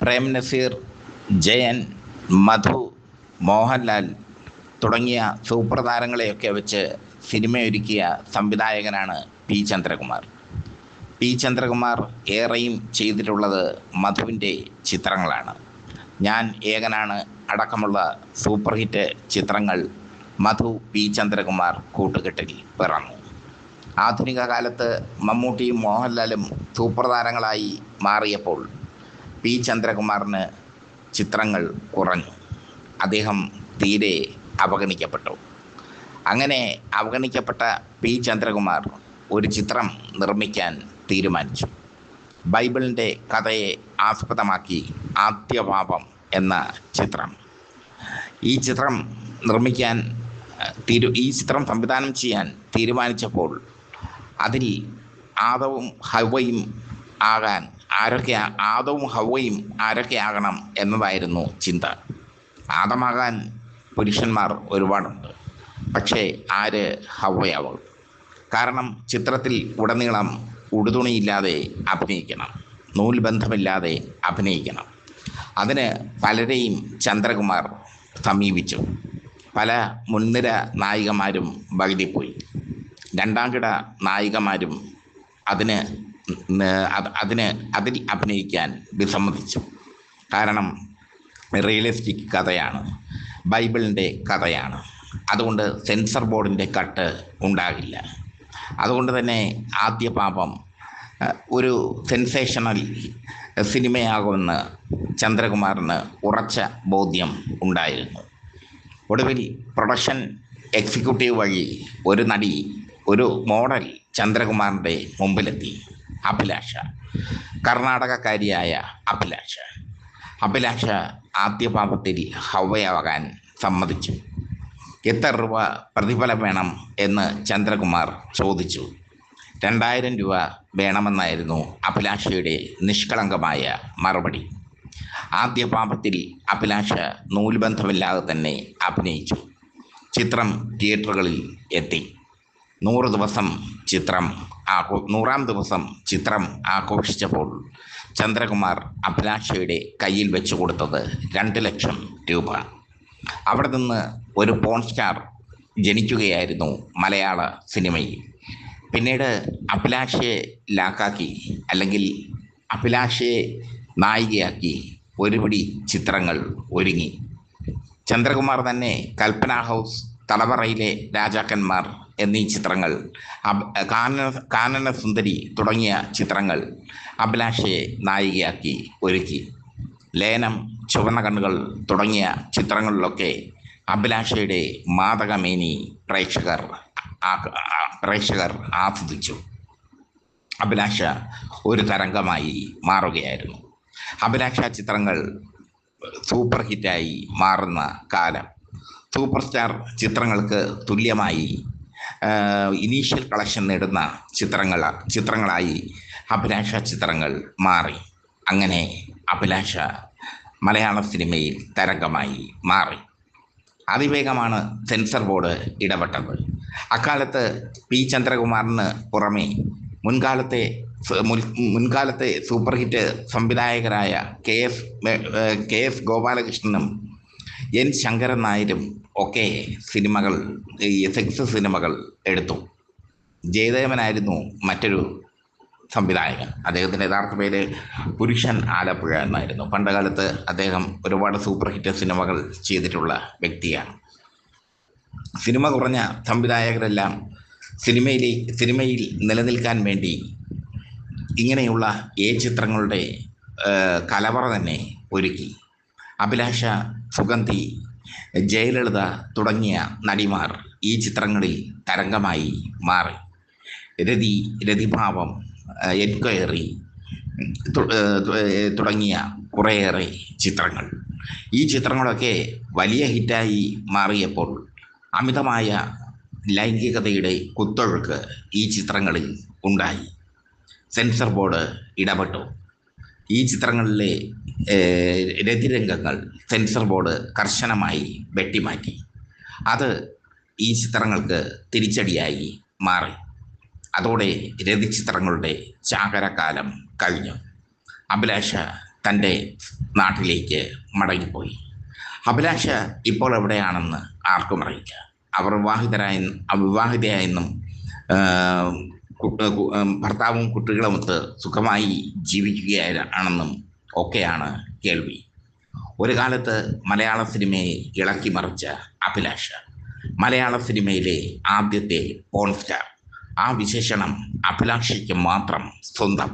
പ്രേം നസീർ, ജയൻ, മധു, മോഹൻലാൽ തുടങ്ങിയ സൂപ്പർ താരങ്ങളെയൊക്കെ വെച്ച് സിനിമയൊരുക്കിയ സംവിധായകനാണ് പി ചന്ദ്രകുമാർ. പി ചന്ദ്രകുമാർ ഏറെയും ചെയ്തിട്ടുള്ളത് മധുവിൻ്റെ ചിത്രങ്ങളാണ്. ഞാൻ ഏകനാണ് അടക്കമുള്ള സൂപ്പർ ഹിറ്റ് ചിത്രങ്ങൾ മധു പി ചന്ദ്രകുമാർ കൂട്ടുകെട്ടിൽ പിറന്നു. ആധുനിക കാലത്ത് മമ്മൂട്ടിയും മോഹൻലാലും സൂപ്പർ താരങ്ങളായി മാറിയപ്പോൾ പി ചന്ദ്രകുമാറിന് ചിത്രങ്ങൾ കുറഞ്ഞു. അദ്ദേഹം തീരെ അവഗണിക്കപ്പെട്ടു. അങ്ങനെ അവഗണിക്കപ്പെട്ട പി ചന്ദ്രകുമാർ ഒരു ചിത്രം നിർമ്മിക്കാൻ തീരുമാനിച്ചു. ബൈബിളിൻ്റെ കഥയെ ആസ്പദമാക്കി ആദ്യപാപം എന്ന ചിത്രം. ഈ ചിത്രം നിർമ്മിക്കാൻ ഈ ചിത്രം സംവിധാനം ചെയ്യാൻ തീരുമാനിച്ചപ്പോൾ അതിൽ ആദവും ഹവ്വയും ആരൊക്കെയാകണം എന്നതായിരുന്നു ചിന്ത. ആദമാകാൻ പുരുഷന്മാർ ഒരുപാടുണ്ട്, പക്ഷേ ആര് ഹവ്വയാവും? കാരണം ചിത്രത്തിൽ ഉടനീളം ഉടുതുണിയില്ലാതെ അഭിനയിക്കണം, നൂൽബന്ധമില്ലാതെ അഭിനയിക്കണം. അതിന് പലരെയും ചന്ദ്രകുമാർ സമീപിച്ചു. പല മുൻനിര നായികമാരും വഴുതിപ്പോയി. രണ്ടാംകിട നായികമാരും അതിൽ അഭിനയിക്കാൻ വിസമ്മതിച്ചു. കാരണം റിയലിസ്റ്റിക് കഥയാണ്, ബൈബിളിൻ്റെ കഥയാണ്. അതുകൊണ്ട് സെൻസർ ബോർഡിൻ്റെ കട്ട് ഉണ്ടാകില്ല. അതുകൊണ്ട് തന്നെ ആദ്യ പാപം ഒരു സെൻസേഷണൽ സിനിമയാകുമെന്ന് ചന്ദ്രകുമാറിന് ഉറച്ച ബോധ്യം ഉണ്ടായിരുന്നു. ഒടുവിൽ പ്രൊഡക്ഷൻ എക്സിക്യൂട്ടീവ് വഴി ഒരു മോഡൽ ചന്ദ്രകുമാറിൻ്റെ മുമ്പിലെത്തി. അഭിലാഷ, കർണാടകക്കാരിയായ അഭിലാഷ ആദ്യ പാപത്തിൽ ഹവ്വയാകാൻ സമ്മതിച്ചു. എത്ര രൂപ പ്രതിഫലം വേണം എന്ന് ചന്ദ്രകുമാർ ചോദിച്ചു. 2000 രൂപ വേണമെന്നായിരുന്നു അഭിലാഷയുടെ നിഷ്കളങ്കമായ മറുപടി. ആദ്യ പാപത്തിൽ അഭിലാഷ നൂൽബന്ധമില്ലാതെ തന്നെ അഭിനയിച്ചു. ചിത്രം തിയേറ്ററുകളിൽ എത്തി. 100 ദിവസം ചിത്രം 100ാം ദിവസം ചിത്രം ആഘോഷിച്ചപ്പോൾ ചന്ദ്രകുമാർ അഭിലാഷയുടെ കയ്യിൽ വെച്ചു കൊടുത്തത് 2 ലക്ഷം രൂപ. അവിടെ നിന്ന് ഒരു പോൺ സ്റ്റാർ ജനിക്കുകയായിരുന്നു മലയാള സിനിമയിൽ. പിന്നീട് അഭിലാഷയെ അല്ലെങ്കിൽ അഭിലാഷയെ നായികയാക്കി ഒരുപിടി ചിത്രങ്ങൾ ഒരുങ്ങി. ചന്ദ്രകുമാർ തന്നെ കൽപ്പന ഹൗസ്, തലവറയിലെ രാജാക്കന്മാർ എന്നീ ചിത്രങ്ങൾ, കാനന സുന്ദരി തുടങ്ങിയ ചിത്രങ്ങൾ അഭിലാഷയെ നായികയാക്കി ഒരുക്കി. ലയനം, ചുവന്ന കണ്ണുകൾ തുടങ്ങിയ ചിത്രങ്ങളിലൊക്കെ അഭിലാഷയുടെ മാതകമേനി പ്രേക്ഷകർ ആസ്വദിച്ചു. അഭിലാഷ ഒരു തരംഗമായി മാറുകയായിരുന്നു. അഭിലാഷ ചിത്രങ്ങൾ സൂപ്പർ ഹിറ്റായി മാറുന്ന കാലം. സൂപ്പർ സ്റ്റാർ ചിത്രങ്ങൾക്ക് തുല്യമായി ഇനീഷ്യൽ കളക്ഷൻ നേടുന്ന ചിത്രങ്ങളായി അഭിലാഷ ചിത്രങ്ങൾ മാറി. അങ്ങനെ അഭിലാഷ മലയാള സിനിമയിൽ തരംഗമായി മാറി. അതിവേഗമാണ് സെൻസർ ബോർഡ് ഇടപെട്ടത്. അക്കാലത്ത് പി ചന്ദ്രകുമാറിന് പുറമെ മുൻകാലത്തെ സൂപ്പർ ഹിറ്റ് സംവിധായകരായ കെ എസ് ഗോപാലകൃഷ്ണനും എൻ ശങ്കരൻ നായരും ഒക്കെ സെക്സ് സിനിമകൾ എടുത്തു. ജയദേവനായിരുന്നു മറ്റൊരു സംവിധായകൻ. അദ്ദേഹത്തിൻ്റെ യഥാർത്ഥ പേര് പുരുഷൻ ആലപ്പുഴ എന്നായിരുന്നു. പണ്ടുകാലത്ത് അദ്ദേഹം ഒരുപാട് സൂപ്പർ ഹിറ്റ് സിനിമകൾ ചെയ്തിട്ടുള്ള വ്യക്തിയാണ്. സിനിമ കുറഞ്ഞ സംവിധായകരെല്ലാം സിനിമയിൽ നിലനിൽക്കാൻ വേണ്ടി ഇങ്ങനെയുള്ള ചിത്രങ്ങളുടെ കലവറ തന്നെ ഒരുക്കി. അഭിലാഷ, സുഗന്ധി, ജയലളിത തുടങ്ങിയ നടിമാർ ഈ ചിത്രങ്ങളിൽ തരംഗമായി മാറി. രതിഭാവം, എൻക്വയറി തുടങ്ങിയ കുറേയേറെ ചിത്രങ്ങൾ. ഈ ചിത്രങ്ങളൊക്കെ വലിയ ഹിറ്റായി മാറിയപ്പോൾ അമിതമായ ലൈംഗികതയുടെ കുത്തൊഴുക്ക് ഈ ചിത്രങ്ങളിൽ ഉണ്ടായി. സെൻസർ ബോർഡ് ഇടപെട്ടു. ഈ ചിത്രങ്ങളിലെ രതിരംഗങ്ങൾ സെൻസർ ബോർഡ് കർശനമായി വെട്ടിമാറ്റി. അത് ഈ ചിത്രങ്ങൾക്ക് തിരിച്ചടിയായി മാറി. അതോടെ രതിചിത്രങ്ങളുടെ ചാകരകാലം കഴിഞ്ഞു. അഭിലാഷ തൻ്റെ നാട്ടിലേക്ക് മടങ്ങിപ്പോയി. അഭിലാഷ ഇപ്പോൾ എവിടെയാണെന്ന് ആർക്കും അറിയില്ല. അവർ അവിവാഹിതയായെന്നും ഭർത്താവും കുട്ടികളുമൊത്ത് സുഖമായി ജീവിക്കുകയാണെന്നും ഒക്കെയാണ് കേൾവി. ഒരു കാലത്ത് മലയാള സിനിമയെ ഇളക്കി മറിച്ച അഭിലാഷ, മലയാള സിനിമയിലെ ആദ്യത്തെ പോൺ സ്റ്റാർ. ആ വിശേഷണം അഭിലാഷയ്ക്ക് മാത്രം സ്വന്തം.